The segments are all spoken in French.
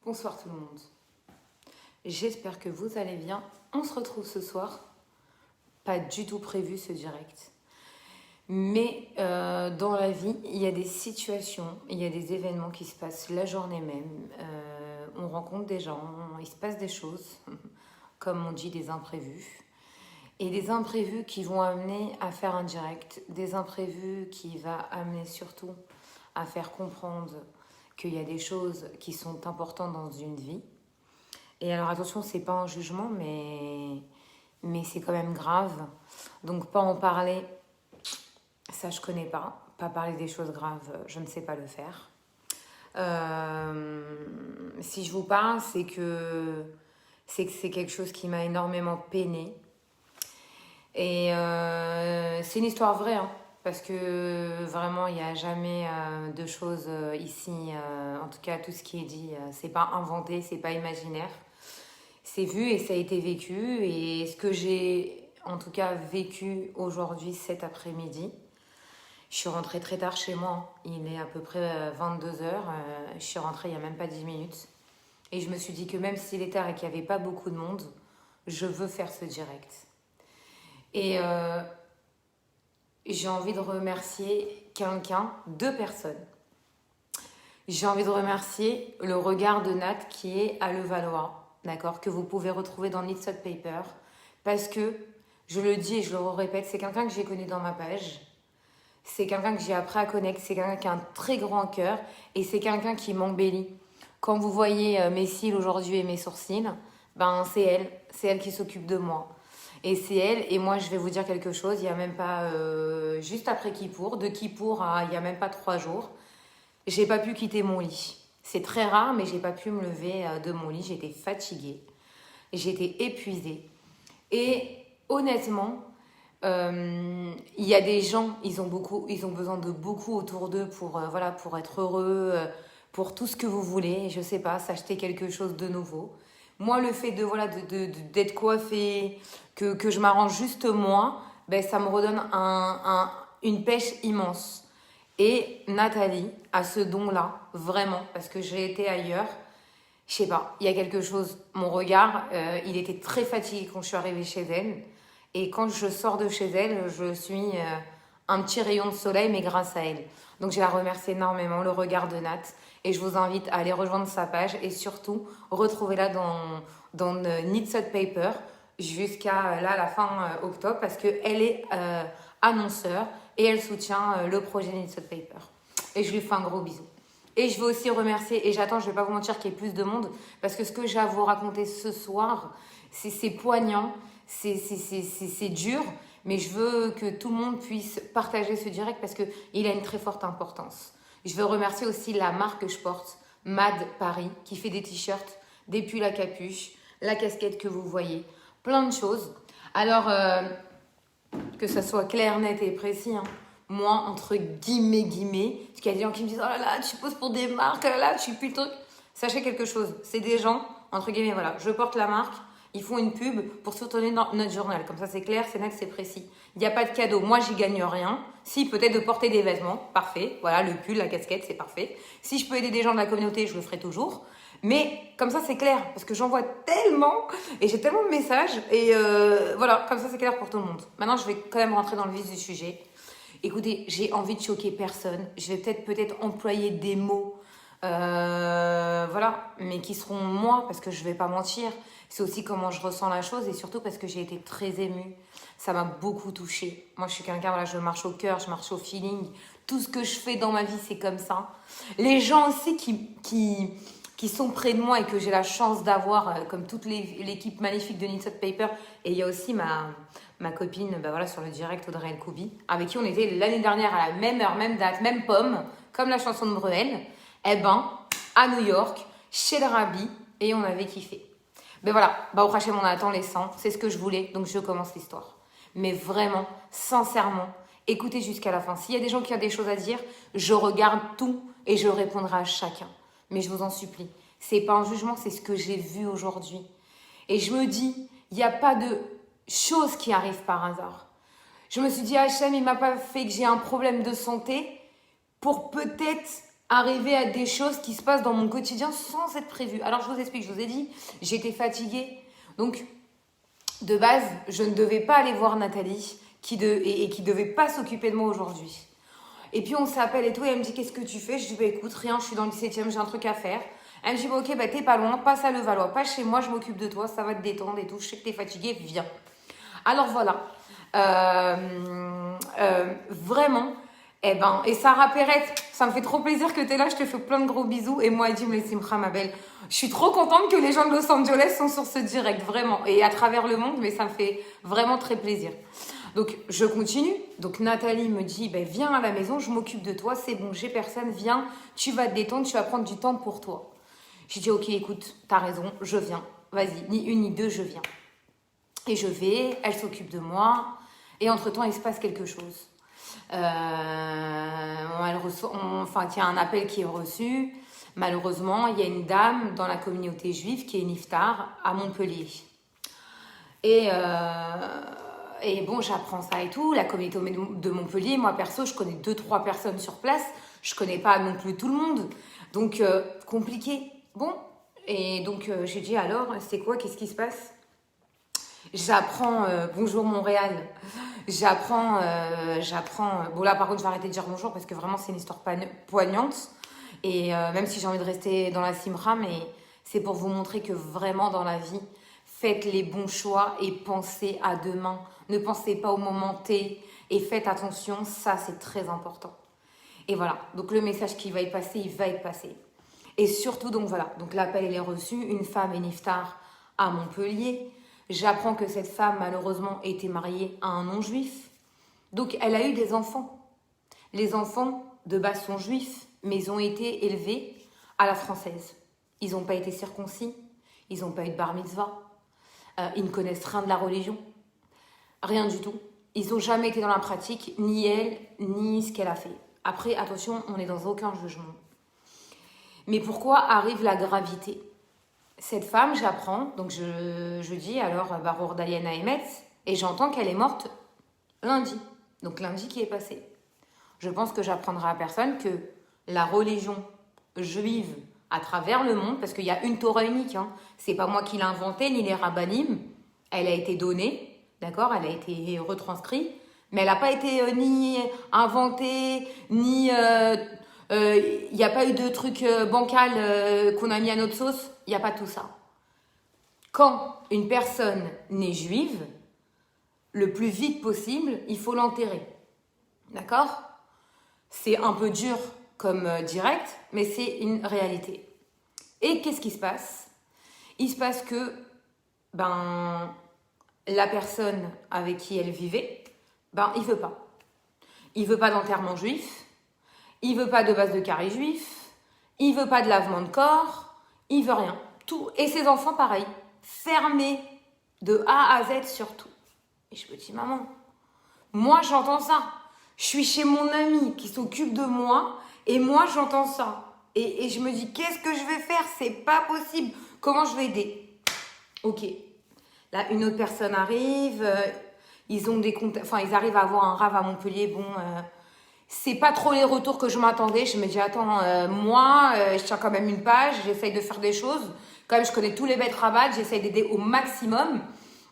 Bonsoir tout le monde. J'espère que vous allez bien. On se retrouve ce soir. Pas du tout prévu ce direct. Mais dans la vie, il y a des situations, il y a des événements qui se passent la journée même. On rencontre des gens, il se passe des choses, comme on dit, des imprévus. Et des imprévus qui vont amener à faire un direct. Des imprévus qui vont amener surtout à faire comprendre qu'il y a des choses qui sont importantes dans une vie. Et alors attention, c'est pas un jugement, mais c'est quand même grave. Donc pas en parler, ça je connais pas. Pas parler des choses graves, je ne sais pas le faire. Si je vous parle, c'est que c'est quelque chose qui m'a énormément peinée. Et c'est une histoire vraie, hein, parce que vraiment, il n'y a jamais de choses ici. En tout cas, tout ce qui est dit, c'est pas inventé, c'est pas imaginaire. C'est vu et ça a été vécu. Et ce que j'ai, en tout cas, vécu aujourd'hui, cet après-midi, je suis rentrée très tard chez moi. Il est à peu près 22h. Je suis rentrée il n'y a même pas 10 minutes. Et je me suis dit que même s'il est tard et qu'il n'y avait pas beaucoup de monde, je veux faire ce direct. Et j'ai envie de remercier quelqu'un, 2 personnes. J'ai envie de remercier le regard de Nat qui est à Levallois, d'accord, que vous pouvez retrouver dans Knit Sock Paper. Parce que, je le dis et je le répète, c'est quelqu'un que j'ai connu dans ma page. C'est quelqu'un que j'ai appris à connaître. C'est quelqu'un qui a un très grand cœur. Et c'est quelqu'un qui m'embellit. Quand vous voyez mes cils aujourd'hui et mes sourcils, ben c'est elle. C'est elle qui s'occupe de moi. Et c'est elle, et moi je vais vous dire quelque chose, il n'y a même pas, juste après Kippour, de Kippour à il n'y a même pas 3 jours, j'ai pas pu quitter mon lit. C'est très rare, mais j'ai pas pu me lever de mon lit, j'étais fatiguée, j'étais épuisée. Et honnêtement, il y a des gens, ils ont besoin de beaucoup autour d'eux pour, voilà, pour être heureux, pour tout ce que vous voulez, je sais pas, s'acheter quelque chose de nouveau. Moi, le fait d'être coiffée, que je m'arrange juste moi, ben, ça me redonne une pêche immense. Et Nathalie a ce don-là, vraiment, parce que j'ai été ailleurs. Je sais pas, il y a quelque chose, mon regard, il était très fatigué quand je suis arrivée chez elle. Et quand je sors de chez elle, je suis un petit rayon de soleil, mais grâce à elle. Donc je la remercie énormément, le regard de Nat. Et je vous invite à aller rejoindre sa page et surtout retrouvez-la dans Knit Sock Paper jusqu'à là, la fin octobre, parce qu'elle est annonceur et elle soutient le projet Knit Sock Paper. Et je lui fais un gros bisou. Et je veux aussi remercier, et j'attends, je ne vais pas vous mentir qu'il y ait plus de monde, parce que ce que j'ai à vous raconter ce soir, c'est poignant, c'est dur, mais je veux que tout le monde puisse partager ce direct parce qu'il a une très forte importance. Je veux remercier aussi la marque que je porte, Mad Paris, qui fait des t-shirts, des pulls à capuche, la casquette que vous voyez, plein de choses. Alors, que ça soit clair, net et précis, hein. Moi, entre guillemets, parce qu'il y a des gens qui me disent « Oh là là, tu poses pour des marques, oh là là, tu pues le truc ». Sachez quelque chose, c'est des gens, entre guillemets, voilà, je porte la marque, ils font une pub pour soutenir notre journal. Comme ça, c'est clair, c'est net, c'est précis. Il n'y a pas de cadeau. Moi, j'y gagne rien. Si, peut-être de porter des vêtements, parfait. Voilà, le pull, la casquette, c'est parfait. Si je peux aider des gens de la communauté, je le ferai toujours. Mais comme ça, c'est clair. Parce que j'en vois tellement et j'ai tellement de messages. Et voilà, comme ça, c'est clair pour tout le monde. Maintenant, je vais quand même rentrer dans le vif du sujet. Écoutez, j'ai envie de choquer personne. Je vais peut-être employer des mots, voilà, mais qui seront moi, parce que je vais pas mentir. C'est aussi comment je ressens la chose et surtout parce que j'ai été très émue. Ça m'a beaucoup touchée. Moi, je suis quelqu'un, voilà, je marche au cœur, je marche au feeling. Tout ce que je fais dans ma vie, c'est comme ça. Les gens aussi qui sont près de moi et que j'ai la chance d'avoir, comme toute l'équipe magnifique de Knit Sock Paper. Et il y a aussi ma copine, bah voilà, sur le direct, Audrey El Koubi, avec qui on était l'année dernière à la même heure, même date, même pomme, comme la chanson de Bruel. Eh ben, à New York, chez le Rabbi, et on avait kiffé. Ben voilà, bah au Hachem, on attend les 100, c'est ce que je voulais, donc je commence l'histoire. Mais vraiment, sincèrement, écoutez jusqu'à la fin. S'il y a des gens qui ont des choses à dire, je regarde tout et je répondrai à chacun. Mais je vous en supplie, c'est pas un jugement, c'est ce que j'ai vu aujourd'hui. Et je me dis, il n'y a pas de choses qui arrivent par hasard. Je me suis dit, Hachem, il m'a pas fait que j'ai un problème de santé pour peut-être arriver à des choses qui se passent dans mon quotidien sans être prévues. Alors, je vous explique, je vous ai dit, j'étais fatiguée. Donc, de base, je ne devais pas aller voir Nathalie et qui devait pas s'occuper de moi aujourd'hui. Et puis, on s'appelle et tout, et elle me dit, qu'est-ce que tu fais? Je dis, bah écoute, rien, je suis dans le 17e, j'ai un truc à faire. Elle me dit, bah ok, bah t'es pas loin, passe à Levallois, pas chez moi, je m'occupe de toi, ça va te détendre et tout, je sais que t'es fatiguée, viens. Alors voilà, vraiment, et Sarah Perret, ça me fait trop plaisir que tu es là, je te fais plein de gros bisous. Et moi, Edim Simcha, ma belle, je suis trop contente que les gens de Los Angeles sont sur ce direct, vraiment, et à travers le monde, mais ça me fait vraiment très plaisir. Donc, je continue. Donc, Nathalie me dit, ben, viens à la maison, je m'occupe de toi, c'est bon, j'ai personne, viens, tu vas te détendre, tu vas prendre du temps pour toi. J'ai dit, ok, écoute, t'as raison, je viens. Vas-y, ni une ni deux, je viens. Et je vais, elle s'occupe de moi, et entre-temps, il se passe quelque chose. Il y a un appel qui est reçu. Malheureusement, il y a une dame dans la communauté juive qui est niftar à Montpellier. Et bon, j'apprends ça et tout. La communauté de Montpellier, moi perso, je connais 2-3 personnes sur place. Je connais pas non plus tout le monde. Donc, compliqué. Bon, et donc j'ai dit alors, c'est quoi? Qu'est-ce qui se passe? J'apprends bonjour Montréal. J'apprends. Bon, là, par contre, je vais arrêter de dire bonjour parce que vraiment, c'est une histoire poignante. Et même si j'ai envie de rester dans la Simra, mais c'est pour vous montrer que vraiment, dans la vie, faites les bons choix et pensez à demain. Ne pensez pas au moment T et faites attention, ça, c'est très important. Et voilà. Donc, le message qui va être passé, il va être passé. Et surtout, donc voilà. Donc, l'appel, il est reçu. Une femme est niftar à Montpellier. J'apprends que cette femme, malheureusement, était mariée à un non-juif. Donc, elle a eu des enfants. Les enfants, de base, sont juifs, mais ils ont été élevés à la française. Ils n'ont pas été circoncis. Ils n'ont pas eu de bar mitzvah. Ils ne connaissent rien de la religion. Rien du tout. Ils n'ont jamais été dans la pratique, ni elle, ni ce qu'elle a fait. Après, attention, on n'est dans aucun jugement. Mais pourquoi arrive la gravité? Cette femme, j'apprends, donc je dis alors Barour Daliana Emetz, et j'entends qu'elle est morte lundi. Donc lundi qui est passé. Je pense que j'apprendrai à personne que la religion juive à travers le monde, parce qu'il y a une Torah unique, hein, c'est pas moi qui l'ai inventée, ni les rabbanim, elle a été donnée, d'accord, elle a été retranscrite, mais elle n'a pas été ni inventée, ni... il n'y a pas eu de truc bancal qu'on a mis à notre sauce. Il n'y a pas tout ça. Quand une personne naît juive, le plus vite possible, il faut l'enterrer. D'accord? C'est un peu dur comme direct, mais c'est une réalité. Et qu'est-ce qui se passe? Il se passe que la personne avec qui elle vivait, il ne veut pas. Il ne veut pas d'enterrement juif. Il veut pas de base de carré juif, il veut pas de lavement de corps, il veut rien. Tout. Et ses enfants, pareil, fermés de A à Z sur tout. Et je me dis, maman, moi j'entends ça. Je suis chez mon ami qui s'occupe de moi et moi j'entends ça. Et je me dis, qu'est-ce que je vais faire? C'est pas possible. Comment je vais aider? Ok. Là, une autre personne arrive, ils arrivent à avoir un rave à Montpellier, c'est pas trop les retours que je m'attendais. Je me dis, attends, je tiens quand même une page, j'essaye de faire des choses. Quand même, je connais tous les bêtes rabat, j'essaye d'aider au maximum.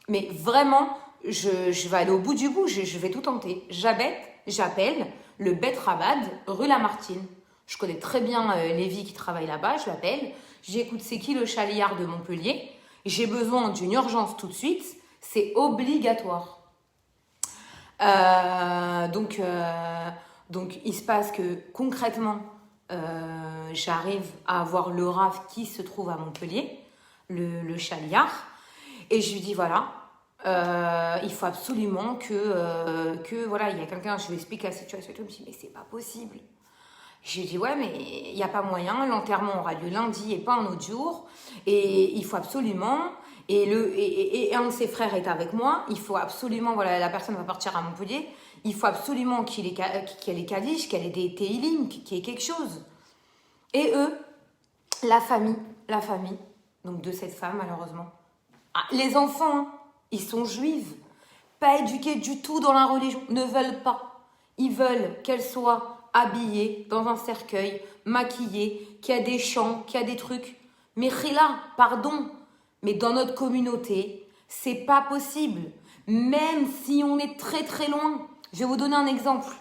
Mais vraiment, je vais aller au bout du bout, je vais tout tenter. J'appelle le bête rabat rue Lamartine. Je connais très bien Lévi qui travaille là-bas, je l'appelle. Je dis, écoute, c'est qui le chaliard de Montpellier? J'ai besoin d'une urgence tout de suite, c'est obligatoire. Donc, il se passe que concrètement, j'arrive à avoir le RAF qui se trouve à Montpellier, le chaliard, et je lui dis voilà, il faut absolument que voilà, il y a quelqu'un, je lui explique la situation et tout, il me dit mais c'est pas possible. Je lui dis ouais, mais il n'y a pas moyen, l'enterrement aura lieu lundi et pas un autre jour, et il faut absolument. Et un de ses frères est avec moi. Il faut absolument, voilà, la personne va partir à Montpellier. Il faut absolument qu'elle ait Kaddish, qu'elle ait des Teilim, qu'il y ait quelque chose. Et eux, la famille, donc de cette femme, malheureusement. Ah, les enfants, hein, ils sont juifs, pas éduqués du tout dans la religion, ne veulent pas. Ils veulent qu'elle soit habillé dans un cercueil, maquillé, qui a des chants, qui a des trucs. Mais Khila, pardon, mais dans notre communauté, c'est pas possible. Même si on est très très loin. Je vais vous donner un exemple.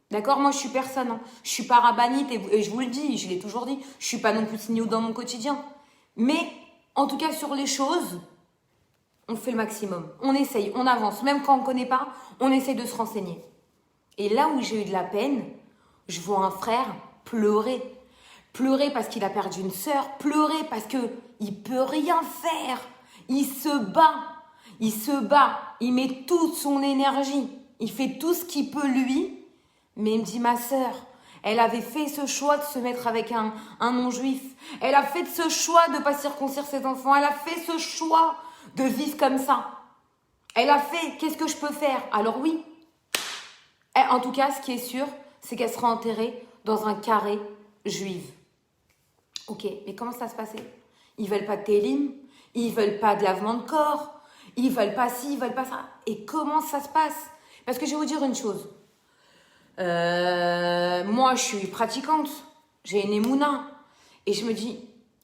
D'accord? Moi, je suis personne. Hein. Je suis pas rabbinite et je vous le dis, je l'ai toujours dit. Je suis pas non plus signée dans mon quotidien. Mais, en tout cas, sur les choses, on fait le maximum. On essaye, on avance. Même quand on ne connaît pas, on essaye de se renseigner. Et là où j'ai eu de la peine, je vois un frère pleurer. Pleurer parce qu'il a perdu une sœur. Pleurer parce qu'il ne peut rien faire. Il se bat. Il se bat. Il met toute son énergie. Il fait tout ce qu'il peut lui. Mais il me dit, ma sœur, elle avait fait ce choix de se mettre avec un non-juif. Elle a fait ce choix de ne pas circoncire ses enfants. Elle a fait ce choix de vivre comme ça. Elle a fait, qu'est-ce que je peux faire? Alors oui. En tout cas, ce qui est sûr, c'est qu'elle sera enterrée dans un carré juif. Ok, mais comment ça se passait? Ils veulent pas de télim, ils veulent pas de lavement de corps, ils veulent pas ci, ils veulent pas ça. Et comment ça se passe? Parce que je vais vous dire une chose. Moi, je suis pratiquante, j'ai une émouna. Et je me dis,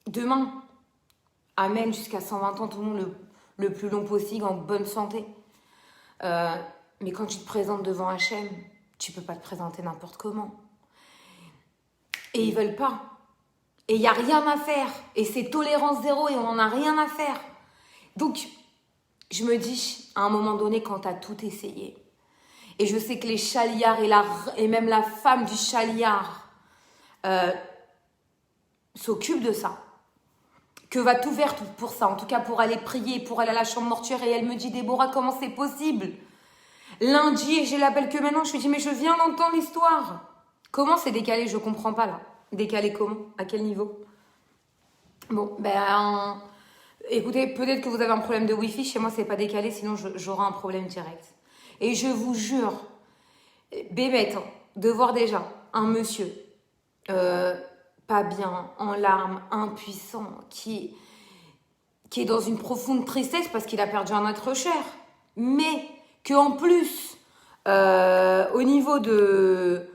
demain, amen, jusqu'à 120 ans, tout le monde le plus long possible, en bonne santé. Mais quand tu te présentes devant Hachem, tu peux pas te présenter n'importe comment. Et ils veulent pas. Et il n'y a rien à faire. Et c'est tolérance zéro et on n'en a rien à faire. Donc, je me dis, à un moment donné, quand tu as tout essayé, et je sais que les chaliards et même la femme du chaliard s'occupe de ça, que va tout faire pour ça, en tout cas pour aller prier, pour aller à la chambre mortuaire. Et elle me dit, Déborah, comment c'est possible? Lundi, et je l'appelle que maintenant, je lui dis, mais je viens d'entendre l'histoire. Comment c'est décalé? Je comprends pas là. Décalé comment? À quel niveau? Bon, écoutez, peut-être que vous avez un problème de Wi-Fi. Chez moi, c'est pas décalé, sinon j'aurai un problème direct. Et je vous jure, bébête, de voir déjà un monsieur pas bien, en larmes, impuissant, qui est dans une profonde tristesse parce qu'il a perdu un être cher, mais qu'en plus, au niveau de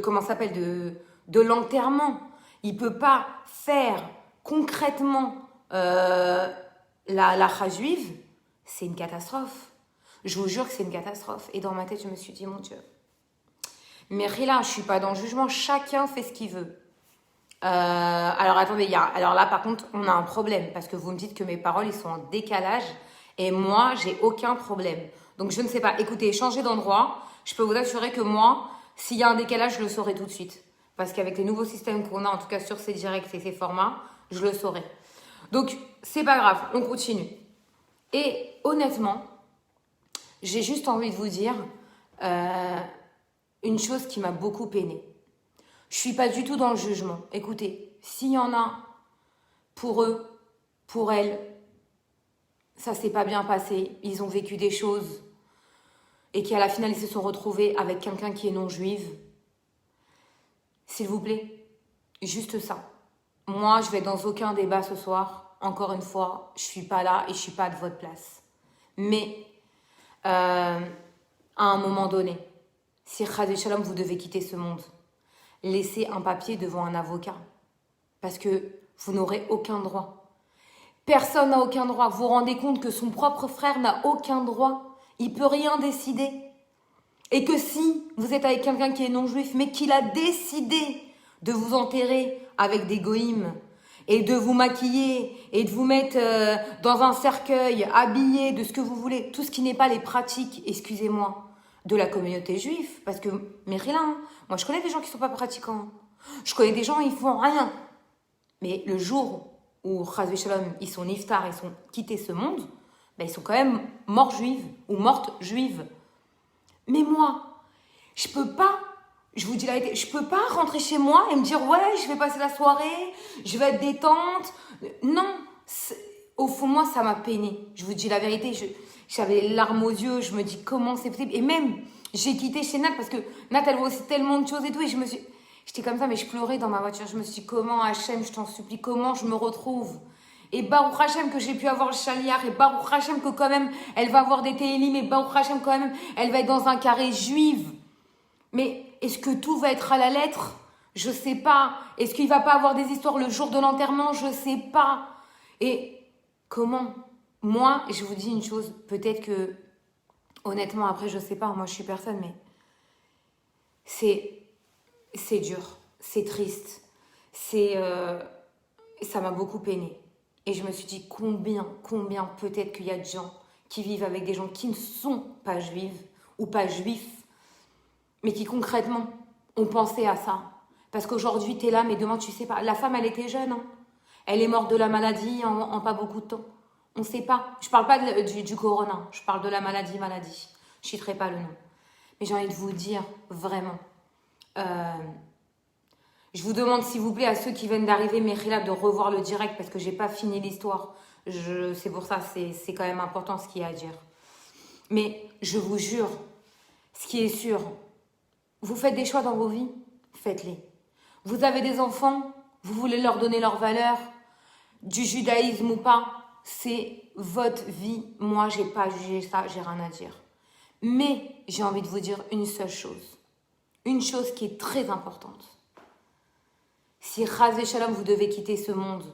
comment ça s'appelle, de l'enterrement, il peut pas faire concrètement la halakha juive. C'est une catastrophe. Je vous jure que c'est une catastrophe. Et dans ma tête, je me suis dit, mon Dieu. Mais là, je suis pas dans le jugement. Chacun fait ce qu'il veut. Alors, attendez, alors là, par contre, on a un problème. Parce que vous me dites que mes paroles, ils sont en décalage. Et moi, j'ai aucun problème. Donc, je ne sais pas. Écoutez, changez d'endroit. Je peux vous assurer que moi, s'il y a un décalage, je le saurai tout de suite. Parce qu'avec les nouveaux systèmes qu'on a, en tout cas sur ces directs et ces formats, je le saurai. Donc, c'est pas grave. On continue. Et honnêtement, j'ai juste envie de vous dire une chose qui m'a beaucoup peinée. Je suis pas du tout dans le jugement. Écoutez, s'il y en a pour eux, pour elles, ça s'est pas bien passé, ils ont vécu des choses et qu'à la finale ils se sont retrouvés avec quelqu'un qui est non juive, s'il vous plaît, juste ça. Moi, je vais dans aucun débat ce soir. Encore une fois, je suis pas là et je suis pas de votre place. Mais à un moment donné, si Chas Shalom, vous devez quitter ce monde, laissez un papier devant un avocat. Parce que vous n'aurez aucun droit. Personne n'a aucun droit. Vous vous rendez compte que son propre frère n'a aucun droit. Il ne peut rien décider. Et que si vous êtes avec quelqu'un qui est non-juif, mais qu'il a décidé de vous enterrer avec des goïms, et de vous maquiller, et de vous mettre dans un cercueil, habillé de ce que vous voulez, tout ce qui n'est pas les pratiques, excusez-moi, de la communauté juive, parce que, mais rien, moi je connais des gens qui ne sont pas pratiquants, je connais des gens, ils font rien, mais le jour où, Chas v'Shalom, ils sont niftar, ils sont quittés ce monde, ben, ils sont quand même morts juives, ou mortes juives. Mais moi, je peux pas, je vous dis la vérité, je peux pas rentrer chez moi et me dire ouais, je vais passer la soirée, je vais être détente. Non, au fond moi ça m'a peiné. Je vous dis la vérité, j'avais les larmes aux yeux, je me dis comment c'est possible. Et même j'ai quitté chez Nat parce que Nat elle voit aussi tellement de choses et tout et j'étais comme ça mais je pleurais dans ma voiture. Je me suis dit comment Hachem, je t'en supplie, comment je me retrouve. Et Baruch Hashem que j'ai pu avoir le chaliar, et Baruch Hashem que quand même elle va avoir des télim, et Baruch Hashem quand même elle va être dans un carré juif. Mais est-ce que tout va être à la lettre? Je sais pas. Est-ce qu'il va pas avoir des histoires le jour de l'enterrement? Je sais pas. Et comment? Moi, je vous dis une chose, peut-être que, honnêtement, après, je sais pas, moi je suis personne, mais c'est dur, c'est triste, ça m'a beaucoup peiné. Et je me suis dit combien peut-être qu'il y a de gens qui vivent avec des gens qui ne sont pas juives ou pas juifs, mais qui concrètement ont pensé à ça. Parce qu'aujourd'hui, tu es là, mais demain, tu sais pas. La femme, elle était jeune, hein. Elle est morte de la maladie en pas beaucoup de temps. On ne sait pas. Je parle pas du corona, je parle de la maladie. Je citerai pas le nom. Mais j'ai envie de vous dire, vraiment, je vous demande s'il vous plaît à ceux qui viennent d'arriver, Mechila, de revoir le direct parce que j'ai pas fini l'histoire. C'est pour ça, c'est quand même important ce qu'il y a à dire. Mais je vous jure, ce qui est sûr, vous faites des choix dans vos vies, faites-les. Vous avez des enfants, vous voulez leur donner leur valeur, du judaïsme ou pas, c'est votre vie. Moi, j'ai pas jugé ça, j'ai rien à dire. Mais j'ai envie de vous dire une seule chose. Une chose qui est très importante. Si Chas Shalom, vous devez quitter ce monde,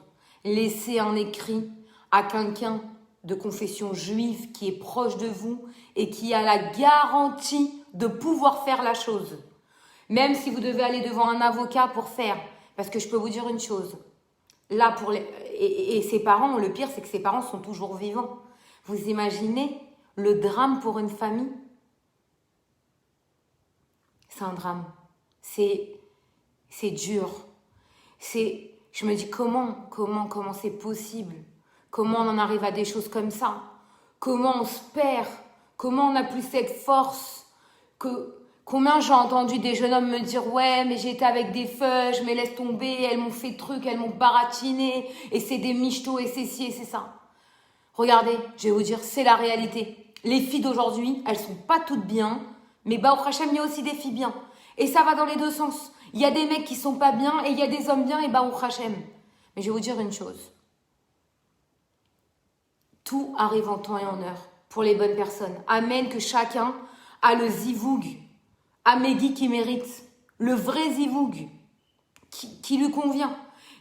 laissez un écrit à quelqu'un de confession juive qui est proche de vous et qui a la garantie de pouvoir faire la chose. Même si vous devez aller devant un avocat pour faire. Parce que je peux vous dire une chose. Là, et ses parents, le pire, c'est que ses parents sont toujours vivants. Vous imaginez le drame pour une famille? C'est un drame. C'est dur. Je me dis comment c'est possible? Comment on en arrive à des choses comme ça? Comment on se perd? Comment on n'a plus cette force? Combien j'ai entendu des jeunes hommes me dire « Ouais, mais j'étais avec des feuilles, mais laisse tomber, elles m'ont fait truc, elles m'ont baratiné, et c'est des michetots, et c'est ci, et c'est ça. » Regardez, je vais vous dire, c'est la réalité. Les filles d'aujourd'hui, elles sont pas toutes bien, mais Baruch Hashem, il y a aussi des filles bien. Et ça va dans les deux sens. Il y a des mecs qui sont pas bien, et il y a des hommes bien, et Baruch Hashem. Mais je vais vous dire une chose. Tout arrive en temps et en heure, pour les bonnes personnes. Amen, que chacun a le zivoug, Amégi qui mérite, le vrai zivoug qui lui convient.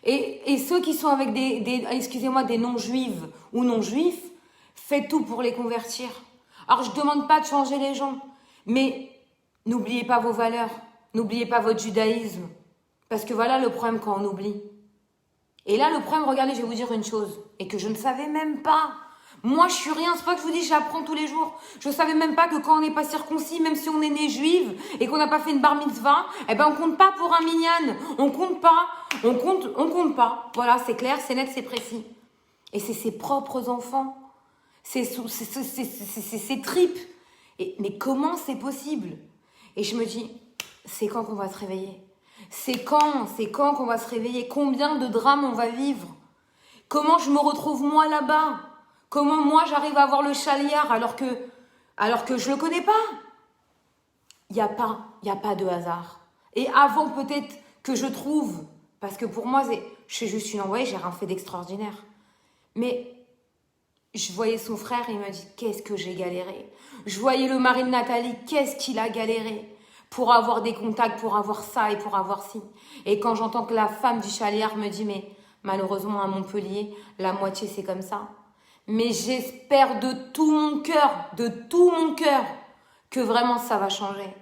Et ceux qui sont avec des non-juives ou non-juifs, faites tout pour les convertir. Alors je ne demande pas de changer les gens, mais n'oubliez pas vos valeurs, n'oubliez pas votre judaïsme. Parce que voilà le problème quand on oublie. Et là le problème, regardez, je vais vous dire une chose, et que je ne savais même pas. Moi, je suis rien, c'est pas que je vous dis, j'apprends tous les jours. Je savais même pas que quand on n'est pas circoncis, même si on est né juive et qu'on n'a pas fait une bar mitzvah, eh ben, on compte pas pour un minyan. On compte pas. On compte pas. Voilà, c'est clair, c'est net, c'est précis. Et c'est ses propres enfants. C'est ses tripes. Mais comment c'est possible? Et je me dis, c'est quand qu'on va se réveiller? C'est quand qu'on va se réveiller? Combien de drames on va vivre? Comment je me retrouve moi là-bas? Comment moi j'arrive à avoir le chaliard alors que je le connais pas? Il y a pas de hasard. Et avant peut-être que je trouve, parce que pour moi je suis juste une envoyée, j'ai rien fait d'extraordinaire. Mais je voyais son frère et il m'a dit qu'est-ce que j'ai galéré. Je voyais le mari de Nathalie, qu'est-ce qu'il a galéré pour avoir des contacts, pour avoir ça et pour avoir ci. Et quand j'entends que la femme du chaliard me dit mais malheureusement à Montpellier, la moitié c'est comme ça. Mais j'espère de tout mon cœur, que vraiment ça va changer.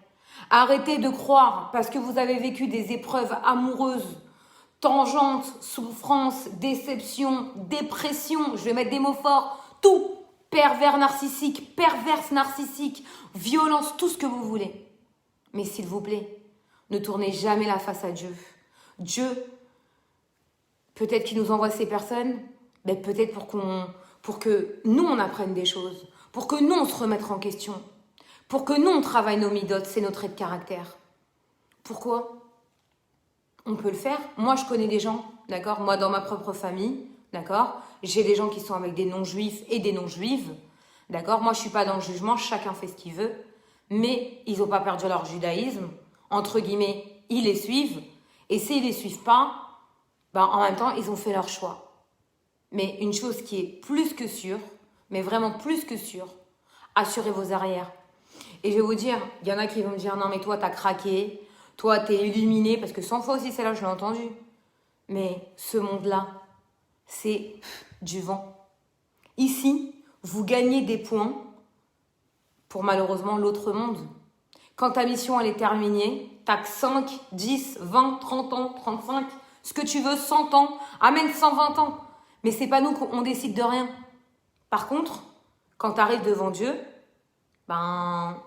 Arrêtez de croire, parce que vous avez vécu des épreuves amoureuses, tangentes, souffrances, déceptions, dépression, je vais mettre des mots forts, tout, perverse narcissique, violence, tout ce que vous voulez. Mais s'il vous plaît, ne tournez jamais la face à Dieu. Dieu, peut-être qu'il nous envoie ces personnes, mais peut-être pour que nous, on apprenne des choses, pour que nous, on se remette en question, pour que nous, on travaille nos midotes, c'est nos traits de caractère. Pourquoi? On peut le faire. Moi, je connais des gens, d'accord? Moi, dans ma propre famille, d'accord? J'ai des gens qui sont avec des non-juifs et des non-juives, d'accord? Moi, je suis pas dans le jugement, chacun fait ce qu'il veut, mais ils n'ont pas perdu leur judaïsme, entre guillemets, ils les suivent, et s'ils les suivent pas, ben, en même temps, ils ont fait leur choix. Mais une chose qui est plus que sûre, mais vraiment plus que sûre, assurez vos arrières. Et je vais vous dire, il y en a qui vont me dire, non mais toi t'as craqué, toi t'es illuminé, parce que 100 fois aussi celle-là je l'ai entendue. Mais ce monde-là, c'est du vent. Ici, vous gagnez des points pour malheureusement l'autre monde. Quand ta mission elle est terminée, t'as que 5, 10, 20, 30 ans, 35, ce que tu veux, 100 ans, amène 120 ans. Mais c'est pas nous qu'on décide de rien. Par contre, quand tu arrives devant Dieu, ben,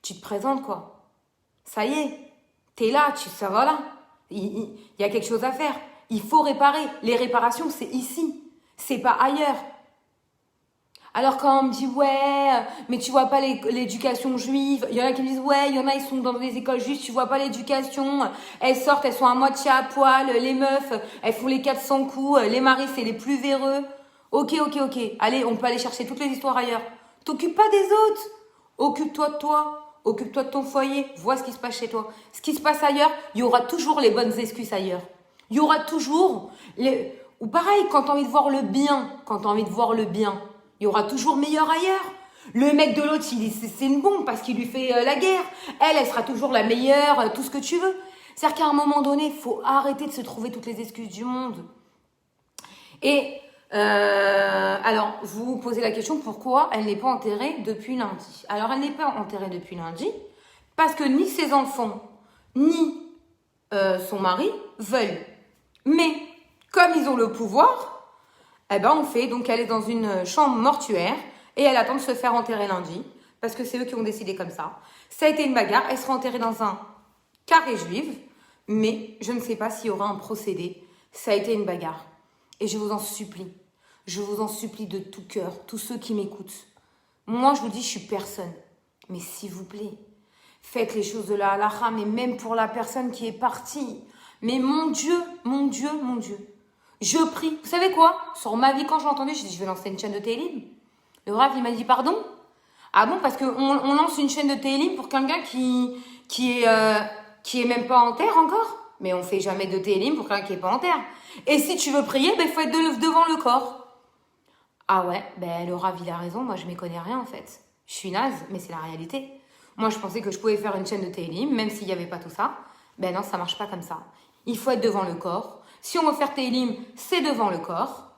tu te présentes quoi. Ça y est, t'es là, ça va là. Il y a quelque chose à faire. Il faut réparer. Les réparations, c'est ici. C'est pas ailleurs. Alors quand on me dit ouais, mais tu vois pas l'éducation juive, il y en a qui me disent ouais, il y en a ils sont dans des écoles juives, tu vois pas l'éducation, elles sortent, elles sont à moitié à poil, les meufs, elles font les 400 coups, les maris c'est les plus véreux. Ok, allez, on peut aller chercher toutes les histoires ailleurs. T'occupes pas des autres, occupe-toi de toi, occupe-toi de ton foyer, vois ce qui se passe chez toi. Ce qui se passe ailleurs, il y aura toujours les bonnes excuses ailleurs. Il y aura toujours les... Ou pareil, quand t'as envie de voir le bien, il y aura toujours meilleur ailleurs. Le mec de l'autre, c'est une bombe parce qu'il lui fait la guerre. Elle sera toujours la meilleure, tout ce que tu veux. C'est-à-dire qu'à un moment donné, il faut arrêter de se trouver toutes les excuses du monde. Et alors, vous vous posez la question, pourquoi elle n'est pas enterrée depuis lundi? Alors, elle n'est pas enterrée depuis lundi parce que ni ses enfants, ni son mari veulent. Mais, comme ils ont le pouvoir, eh ben on fait, donc elle est dans une chambre mortuaire et elle attend de se faire enterrer lundi parce que c'est eux qui ont décidé comme ça. Ça a été une bagarre, elle sera enterrée dans un carré juif, mais je ne sais pas s'il y aura un procédé. Ça a été une bagarre. Et je vous en supplie de tout cœur, tous ceux qui m'écoutent. Moi, je vous dis, je suis personne. Mais s'il vous plaît, faites les choses de la halakha, mais même pour la personne qui est partie. Mais mon Dieu. Je prie. Vous savez quoi? Sur ma vie, quand je l'ai entendu, j'ai dit, je vais lancer une chaîne de Télim. Le Rav, il m'a dit, pardon? Ah bon, parce qu'on lance une chaîne de Télim pour quelqu'un qui est même pas en terre encore? Mais on fait jamais de Télim pour quelqu'un qui est pas en terre. Et si tu veux prier, ben, il faut être devant le corps. Ah ouais, ben, le Rav, il a raison. Moi, je m'y connais rien, en fait. Je suis naze, mais c'est la réalité. Moi, je pensais que je pouvais faire une chaîne de Télim, même s'il n'y avait pas tout ça. Ben non, ça marche pas comme ça. Il faut être devant le corps. Si on veut faire Télim, c'est devant le corps.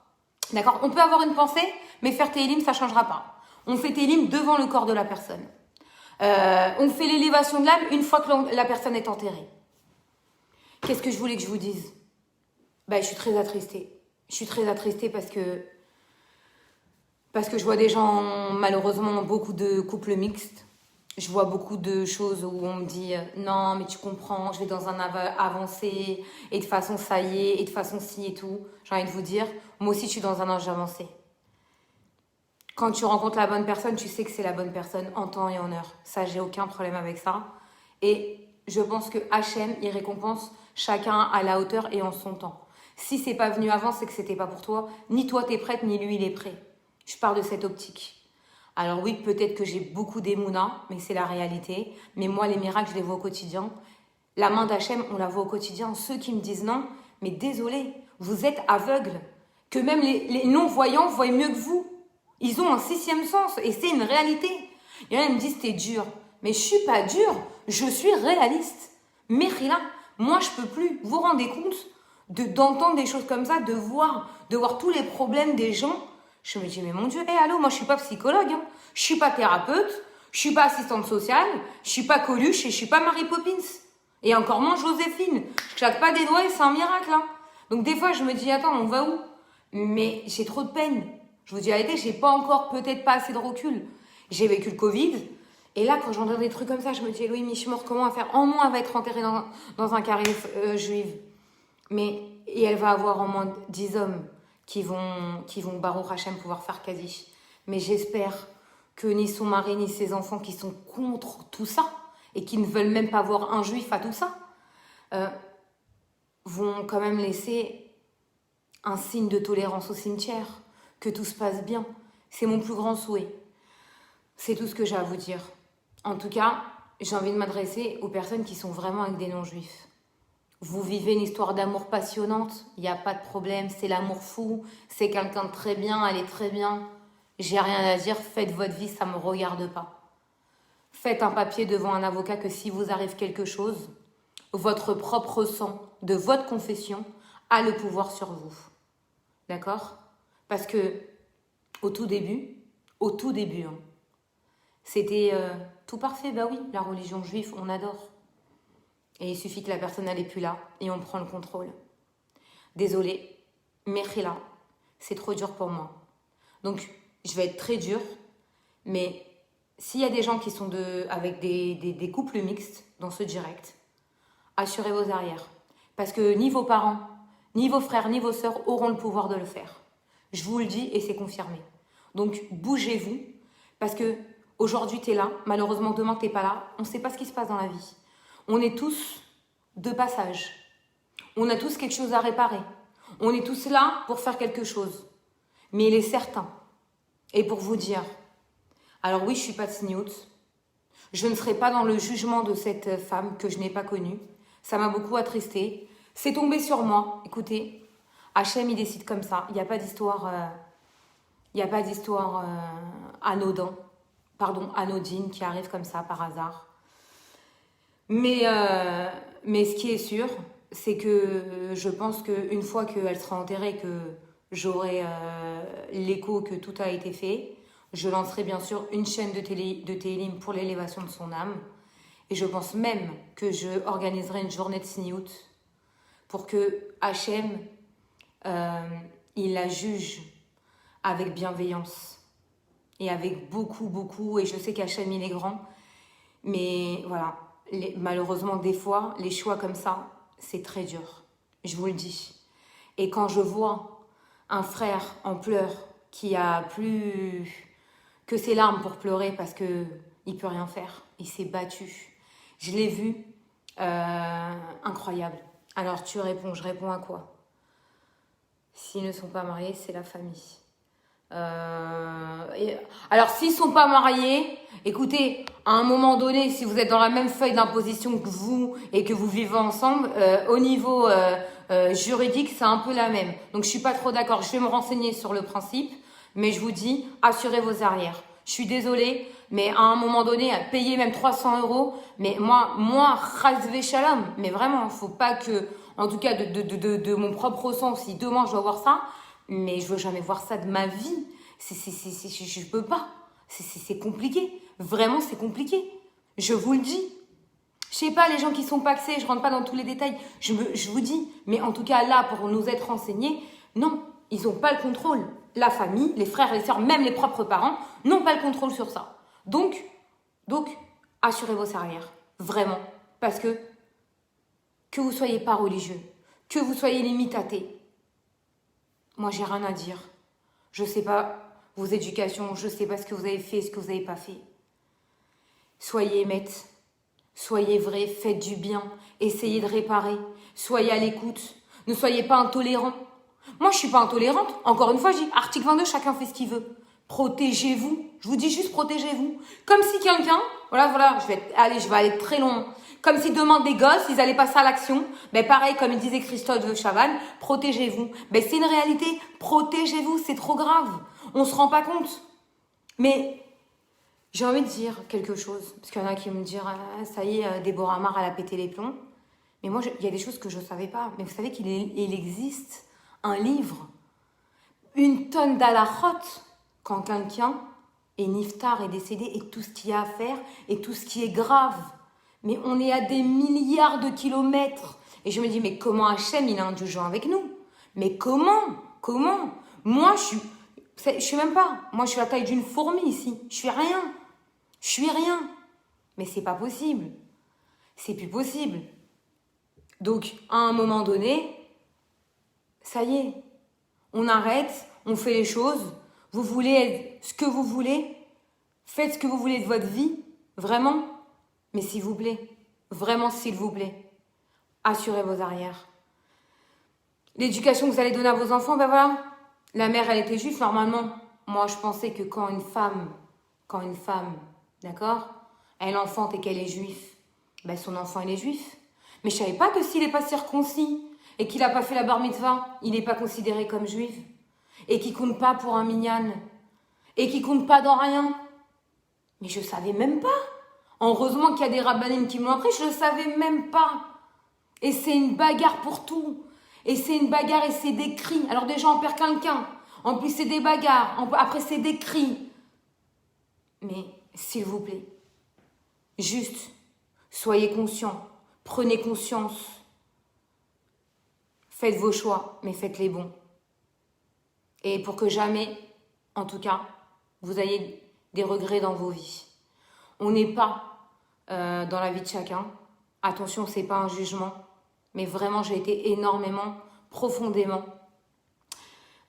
D'accord? On peut avoir une pensée, mais faire Télim, ça ne changera pas. On fait Télim devant le corps de la personne. On fait l'élévation de l'âme une fois que la personne est enterrée. Qu'est-ce que je voulais que je vous dise? Ben, je suis très attristée. Je suis très attristée parce que je vois des gens, malheureusement, beaucoup de couples mixtes. Je vois beaucoup de choses où on me dit non, mais tu comprends, je vais dans un avancé, et de toute façon, ça y est, et de toute façon, si et tout. J'ai envie de vous dire, moi aussi, je suis dans un âge avancé. Quand tu rencontres la bonne personne, tu sais que c'est la bonne personne en temps et en heure. Ça, j'ai aucun problème avec ça. Et je pense que Hachem, il récompense chacun à la hauteur et en son temps. Si c'est pas venu avant, c'est que c'était pas pour toi. Ni toi, t'es prête, ni lui, il est prêt. Je pars de cette optique. Alors oui, peut-être que j'ai beaucoup d'émouna, mais c'est la réalité. Mais moi, les miracles, je les vois au quotidien. La main d'Hachem, on la voit au quotidien. Ceux qui me disent non, mais désolé, vous êtes aveugles. Que même les non-voyants voient mieux que vous. Ils ont un sixième sens et c'est une réalité. Il y en a qui me disent t'es dur. Mais je suis pas dur, je suis réaliste. Mais là, moi je peux plus. Vous vous rendez compte d'entendre des choses comme ça, de voir tous les problèmes des gens. Je me dis, mais mon Dieu, allô, moi je suis pas psychologue, hein. Je suis pas thérapeute, je suis pas assistante sociale, je suis pas Coluche et je suis pas Mary Poppins. Et encore moins Joséphine. Je claque pas des doigts et c'est un miracle, hein. Donc des fois je me dis, attends, on va où? Mais j'ai trop de peine. Je vous dis la vérité, j'ai pas encore peut-être pas assez de recul. J'ai vécu le Covid. Et là, quand j'entends des trucs comme ça, je me dis, Elohim Mishmor, comment on va faire? En moins, elle va être enterrée dans un carré juif. Et elle va avoir en moins 10 hommes qui vont Baruch Hashem pouvoir faire Kaddish. Mais j'espère que ni son mari ni ses enfants qui sont contre tout ça et qui ne veulent même pas voir un juif à tout ça vont quand même laisser un signe de tolérance au cimetière, que tout se passe bien. C'est mon plus grand souhait. C'est tout ce que j'ai à vous dire. En tout cas, j'ai envie de m'adresser aux personnes qui sont vraiment avec des non-juifs. Vous vivez une histoire d'amour passionnante, il n'y a pas de problème, c'est l'amour fou, c'est quelqu'un de très bien, elle est très bien. J'ai rien à dire, faites votre vie, ça ne me regarde pas. Faites un papier devant un avocat que si vous arrive quelque chose, votre propre sang de votre confession a le pouvoir sur vous. D'accord? Parce que au tout début, hein, c'était tout parfait. Bah oui, la religion juive, on adore. Et il suffit que la personne n'allait plus là et on prend le contrôle. Désolée, Mechila, c'est trop dur pour moi. Donc, je vais être très dure, mais s'il y a des gens qui sont avec des couples mixtes dans ce direct, assurez vos arrières. Parce que ni vos parents, ni vos frères, ni vos sœurs auront le pouvoir de le faire. Je vous le dis et c'est confirmé. Donc, bougez-vous, parce que aujourd'hui, tu es là. Malheureusement, demain, tu n'es pas là. On ne sait pas ce qui se passe dans la vie. On est tous de passage. On a tous quelque chose à réparer. On est tous là pour faire quelque chose. Mais il est certain, et pour vous dire, alors oui, je ne suis pas tsniout, je ne serai pas dans le jugement de cette femme que je n'ai pas connue. Ça m'a beaucoup attristée. C'est tombé sur moi. Écoutez, Hachem, il décide comme ça. Il n'y a pas d'histoire anodine qui arrive comme ça par hasard. Mais ce qui est sûr, c'est que je pense qu'une fois qu'elle sera enterrée, que j'aurai l'écho que tout a été fait, je lancerai bien sûr une chaîne de Télim pour l'élévation de son âme. Et je pense même que je organiserai une journée de Sniout pour que Hachem, il la juge avec bienveillance et avec beaucoup, et je sais qu'Hachem, il est grand, mais voilà, malheureusement, des fois, les choix comme ça, c'est très dur, je vous le dis. Et quand je vois un frère en pleurs qui a plus que ses larmes pour pleurer parce qu'il ne peut rien faire, il s'est battu. Je l'ai vu, incroyable. Alors tu réponds, je réponds à quoi? S'ils ne sont pas mariés, c'est la famille. Alors s'ils ne sont pas mariés, écoutez, à un moment donné, si vous êtes dans la même feuille d'imposition que vous et que vous vivez ensemble, au niveau juridique, c'est un peu la même. Donc je ne suis pas trop d'accord, je vais me renseigner sur le principe, mais je vous dis, assurez vos arrières. Je suis désolée, mais à un moment donné, payer même 300 €, mais moi, chasvé shalom, mais vraiment, il ne faut pas que, en tout cas de mon propre sang, si demain je dois voir ça, mais je veux jamais voir ça de ma vie. Je peux pas. C'est compliqué. Vraiment, c'est compliqué. Je vous le dis. Je sais pas, les gens qui sont paxés, je rentre pas dans tous les détails. Je vous dis. Mais en tout cas, là, pour nous être renseignés, non, ils n'ont pas le contrôle. La famille, les frères et les sœurs, même les propres parents, n'ont pas le contrôle sur ça. Donc, assurez vos arrières. Vraiment. Parce que vous soyez pas religieux, que vous soyez limite athée, moi, j'ai rien à dire. Je sais pas vos éducations, je sais pas ce que vous avez fait, ce que vous n'avez pas fait. Soyez émettes, soyez vrais, faites du bien, essayez de réparer, soyez à l'écoute, ne soyez pas intolérants. Moi, je suis pas intolérante. Encore une fois, je dis, article 22, chacun fait ce qu'il veut. Protégez-vous. Je vous dis juste protégez-vous. Comme si quelqu'un, voilà, je vais aller très loin. Comme si demain des gosses, ils allaient passer à l'action. Ben pareil, comme il disait Christophe Chavannes, protégez-vous. Ben c'est une réalité. Protégez-vous, c'est trop grave. On se rend pas compte. Mais j'ai envie de dire quelque chose. Parce qu'il y en a qui me disent, ah, ça y est, Déborah Mar, elle a pété les plombs. Mais moi, il y a des choses que je ne savais pas. Mais vous savez qu'il existe un livre, une tonne d'halachot, quand quelqu'un est niftar, est décédé, et tout ce qu'il y a à faire, et tout ce qui est grave. Mais on est à des milliards de kilomètres. Et je me dis, mais comment Hachem, il a un jugement avec nous? Mais comment? Moi, je suis même pas. Moi, je suis la taille d'une fourmi ici. Je suis rien. Mais c'est pas possible. C'est plus possible. Donc, à un moment donné, ça y est. On arrête, on fait les choses. Vous voulez être ce que vous voulez. Faites ce que vous voulez de votre vie. Vraiment. Mais s'il vous plaît, vraiment s'il vous plaît, assurez vos arrières. L'éducation que vous allez donner à vos enfants, ben voilà. La mère, elle était juive, normalement. Moi, je pensais que quand une femme, d'accord, elle enfante et qu'elle est juive, ben son enfant, il est juif. Mais je savais pas que s'il n'est pas circoncis et qu'il n'a pas fait la bar mitzvah, il n'est pas considéré comme juif. Et qu'il compte pas pour un minyan. Et qu'il compte pas dans rien. Mais je savais même pas. Heureusement qu'il y a des rabbinim qui me l'ont appris, je ne le savais même pas. Et c'est une bagarre pour tout. Et c'est une bagarre et c'est des cris. Alors déjà, on perd quelqu'un. En plus, c'est des bagarres. Après, c'est des cris. Mais, s'il vous plaît, juste, soyez conscients. Prenez conscience. Faites vos choix, mais faites les bons. Et pour que jamais, en tout cas, vous ayez des regrets dans vos vies. On n'est pas dans la vie de chacun. Attention, c'est pas un jugement. Mais vraiment, j'ai été énormément, profondément.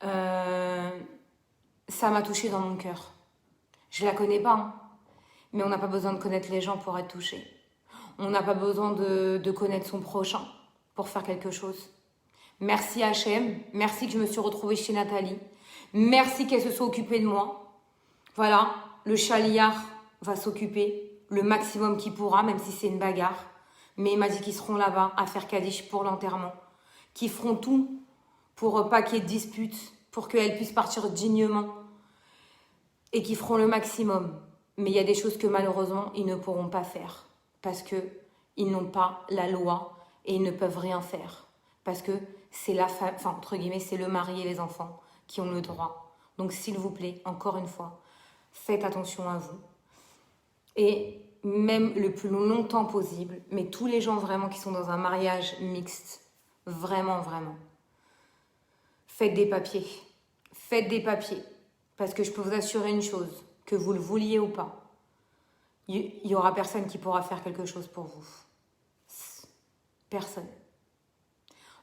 Ça m'a touchée dans mon cœur. Je la connais pas, hein, mais on n'a pas besoin de connaître les gens pour être touché. On n'a pas besoin de connaître son prochain pour faire quelque chose. Merci HM, merci que je me suis retrouvée chez Nathalie. Merci qu'elle se soit occupée de moi. Voilà, le chaliard va s'occuper le maximum qu'il pourra, même si c'est une bagarre. Mais il m'a dit qu'ils seront là-bas à faire Kaddish pour l'enterrement. Qu'ils feront tout pour pas qu'il y ait de dispute, pour qu'elle puisse partir dignement. Et qu'ils feront le maximum. Mais il y a des choses que malheureusement, ils ne pourront pas faire. Parce qu'ils n'ont pas la loi et ils ne peuvent rien faire. Parce que c'est la femme, enfin, entre guillemets, c'est le mari et les enfants qui ont le droit. Donc, s'il vous plaît, encore une fois, faites attention à vous. Et même le plus longtemps possible, mais tous les gens vraiment qui sont dans un mariage mixte, vraiment, vraiment, faites des papiers. Faites des papiers. Parce que je peux vous assurer une chose, que vous le vouliez ou pas, il y aura personne qui pourra faire quelque chose pour vous. Personne.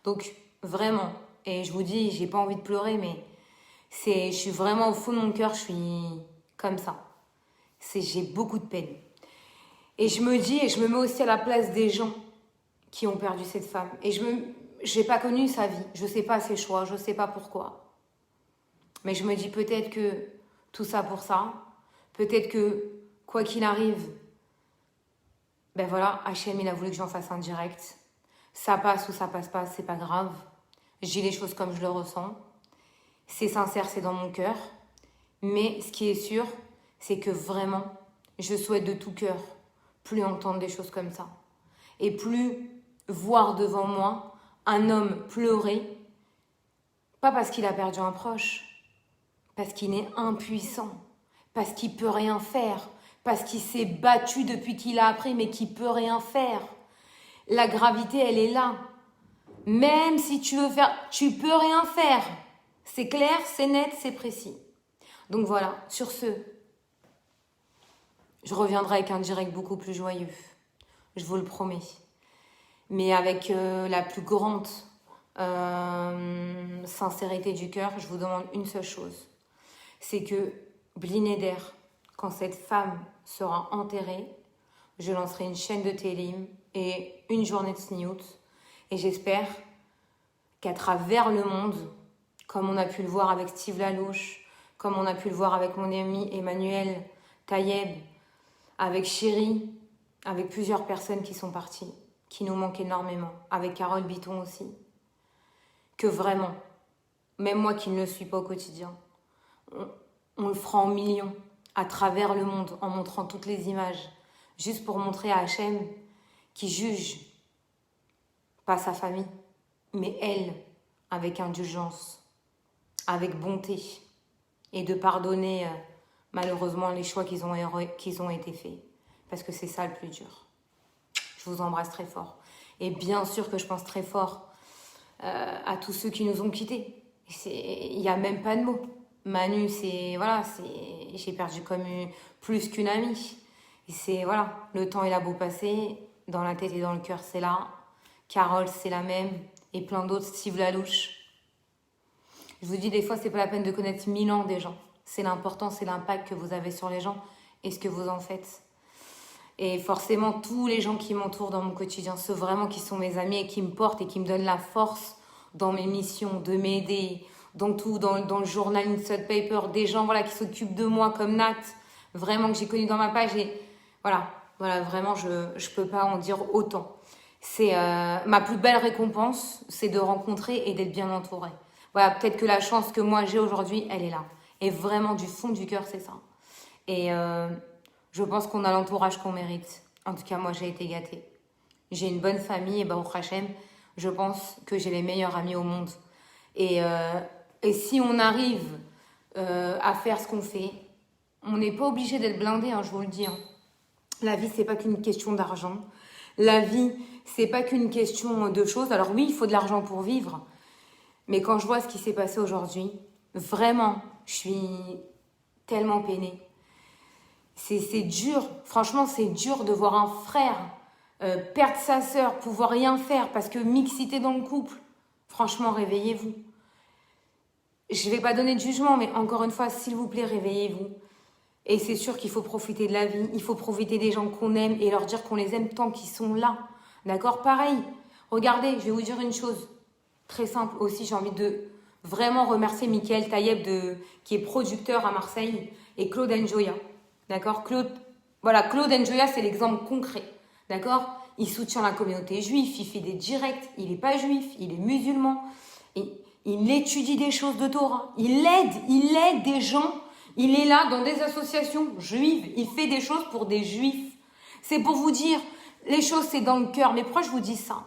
Donc, vraiment, et je vous dis, j'ai pas envie de pleurer, mais je suis vraiment au fond de mon cœur, je suis comme ça. J'ai beaucoup de peine. Et je me dis, et je me mets aussi à la place des gens qui ont perdu cette femme. Et je n'ai pas connu sa vie, je sais pas ses choix, je sais pas pourquoi. Mais je me dis peut-être que tout ça pour ça, peut-être que quoi qu'il arrive, ben voilà, HM il a voulu que j'en fasse un direct. Ça passe ou ça passe pas, c'est pas grave. Je dis les choses comme je le ressens. C'est sincère, c'est dans mon cœur. Mais ce qui est sûr, c'est que vraiment, je souhaite de tout cœur plus entendre des choses comme ça. Et plus voir devant moi un homme pleurer, pas parce qu'il a perdu un proche, parce qu'il est impuissant, parce qu'il peut rien faire, parce qu'il s'est battu depuis qu'il a appris, mais qu'il peut rien faire. La gravité, elle est là. Même si tu veux faire, tu peux rien faire. C'est clair, c'est net, c'est précis. Donc voilà, sur ce, je reviendrai avec un direct beaucoup plus joyeux. Je vous le promets. Mais avec la plus grande sincérité du cœur, je vous demande une seule chose. C'est que, Blinéder, quand cette femme sera enterrée, je lancerai une chaîne de Télim et une journée de Sniout. Et j'espère qu'à travers le monde, comme on a pu le voir avec Steve Lalouche, comme on a pu le voir avec mon ami Emmanuel Tayeb, avec Chéri, avec plusieurs personnes qui sont parties, qui nous manquent énormément, avec Carole Biton aussi, que vraiment, même moi qui ne le suis pas au quotidien, on le fera en millions, à travers le monde, en montrant toutes les images, juste pour montrer à Hachem qui juge pas sa famille, mais elle, avec indulgence, avec bonté, et de pardonner malheureusement les choix qu'ils ont été faits. Parce que c'est ça le plus dur. Je vous embrasse très fort. Et bien sûr que je pense très fort à tous ceux qui nous ont quittés. Il n'y a même pas de mots. Manu, j'ai perdu comme plus qu'une amie. Et voilà, le temps il a beau passer, dans la tête et dans le cœur c'est là. Carole c'est la même, et plein d'autres, Steve Lalouche. Je vous dis des fois c'est pas la peine de connaître 1000 ans des gens. C'est l'important, c'est l'impact que vous avez sur les gens et ce que vous en faites. Et forcément tous les gens qui m'entourent dans mon quotidien, ceux vraiment qui sont mes amis et qui me portent et qui me donnent la force dans mes missions, de m'aider, dans tout, dans le journal Inside Paper, des gens voilà, qui s'occupent de moi comme Nat, vraiment que j'ai connu dans ma page. Et voilà, vraiment je peux pas en dire autant. C'est ma plus belle récompense, c'est de rencontrer et d'être bien entourée. Voilà, peut-être que la chance que moi j'ai aujourd'hui, elle est là. Et vraiment du fond du cœur, c'est ça. Et Je pense qu'on a l'entourage qu'on mérite. En tout cas, moi, j'ai été gâtée. J'ai une bonne famille et Baruch Hashem, je pense que j'ai les meilleurs amis au monde. Et si on arrive à faire ce qu'on fait, on n'est pas obligé d'être blindé, hein, je vous le dis. Hein. La vie, c'est pas qu'une question d'argent. La vie, c'est pas qu'une question de choses. Alors oui, il faut de l'argent pour vivre. Mais quand je vois ce qui s'est passé aujourd'hui, vraiment, je suis tellement peinée. C'est dur. Franchement, c'est dur de voir un frère perdre sa sœur, pouvoir rien faire parce que mixité dans le couple. Franchement, réveillez-vous. Je ne vais pas donner de jugement, mais encore une fois, s'il vous plaît, réveillez-vous. Et c'est sûr qu'il faut profiter de la vie, il faut profiter des gens qu'on aime et leur dire qu'on les aime tant qu'ils sont là. D'accord? Pareil, regardez, je vais vous dire une chose très simple aussi, j'ai envie de vraiment remercier Michael Tayeb qui est producteur à Marseille et Claude Njoya. D'accord? Claude Njoya, c'est l'exemple concret. D'accord? Il soutient la communauté juive, il fait des directs, il n'est pas juif, il est musulman. Et il étudie des choses de Torah, il aide des gens. Il est là dans des associations juives. Il fait des choses pour des juifs. C'est pour vous dire, les choses c'est dans le cœur. Mais pourquoi je vous dis ça?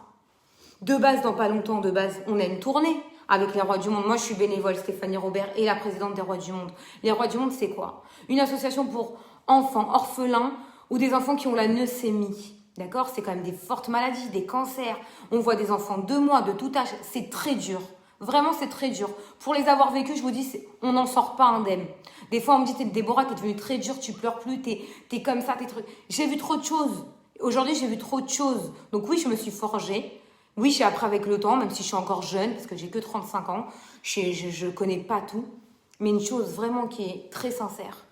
De base, dans pas longtemps, on a une tournée avec les Rois du Monde. Moi, je suis bénévole, Stéphanie Robert, et la présidente des Rois du Monde. Les Rois du Monde, c'est quoi? Une association pour enfants orphelins ou des enfants qui ont la leucémie. D'accord? C'est quand même des fortes maladies, des cancers. On voit des enfants de 2 mois, de tout âge. C'est très dur. Vraiment, c'est très dur. Pour les avoir vécus, je vous dis, on n'en sort pas indemne. Des fois, on me dit, Déborah, t'es devenue très dure, tu pleures plus, t'es comme ça, t'es trucs. J'ai vu trop de choses. Aujourd'hui, j'ai vu trop de choses. Donc oui, je me suis forgée. Oui, j'ai appris avec le temps, même si je suis encore jeune, parce que j'ai que 35 ans. Je connais pas tout. Mais une chose vraiment qui est très sincère.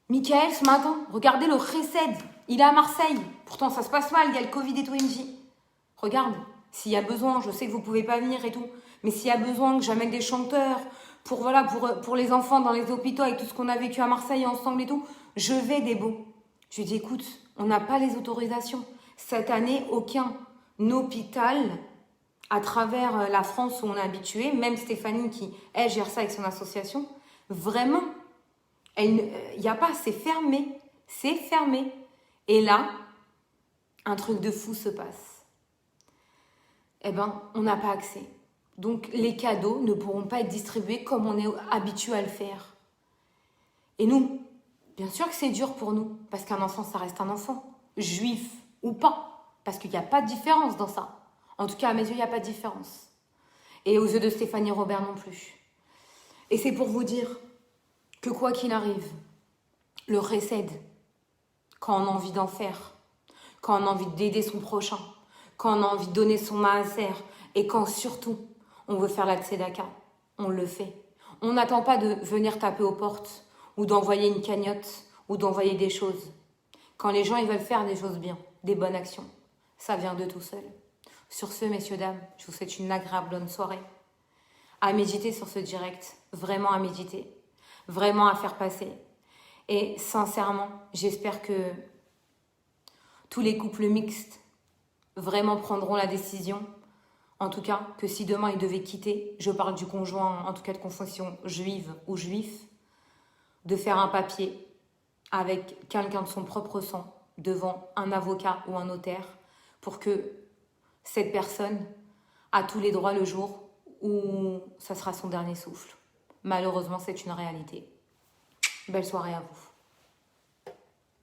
Michael, ce matin, regardez le Chesed. Il est à Marseille. Pourtant, ça se passe mal, il y a le Covid et tout, il me dit. Regarde. S'il y a besoin, je sais que vous ne pouvez pas venir et tout, mais s'il y a besoin que j'amène des chanteurs pour les enfants dans les hôpitaux avec tout ce qu'on a vécu à Marseille ensemble et tout, je vais des beaux. Je lui dis, écoute, on n'a pas les autorisations. Cette année, aucun hôpital à travers la France où on est habitué, même Stéphanie qui, elle, gère ça avec son association, vraiment, il n'y a pas, c'est fermé. C'est fermé. Et là, un truc de fou se passe. Eh ben, on n'a pas accès. Donc, les cadeaux ne pourront pas être distribués comme on est habitué à le faire. Et nous, bien sûr que c'est dur pour nous, parce qu'un enfant, ça reste un enfant, juif ou pas, parce qu'il n'y a pas de différence dans ça. En tout cas, à mes yeux, il n'y a pas de différence. Et aux yeux de Stéphanie Robert non plus. Et c'est pour vous dire que quoi qu'il arrive, le recède, quand on a envie d'en faire, quand on a envie d'aider son prochain, quand on a envie de donner son maaser et quand surtout on veut faire la tzedaka, on le fait. On n'attend pas de venir taper aux portes ou d'envoyer une cagnotte ou d'envoyer des choses. Quand les gens ils veulent faire des choses bien, des bonnes actions, ça vient de tout seul. Sur ce, messieurs, dames, je vous souhaite une agréable bonne soirée. À méditer sur ce direct, vraiment à méditer, vraiment à faire passer. Et sincèrement, j'espère que tous les couples mixtes vraiment prendront la décision, en tout cas, que si demain ils devaient quitter, je parle du conjoint, en tout cas de confession juive ou juif, de faire un papier avec quelqu'un de son propre sang devant un avocat ou un notaire pour que cette personne a tous les droits le jour où ça sera son dernier souffle. Malheureusement, c'est une réalité. Belle soirée à vous.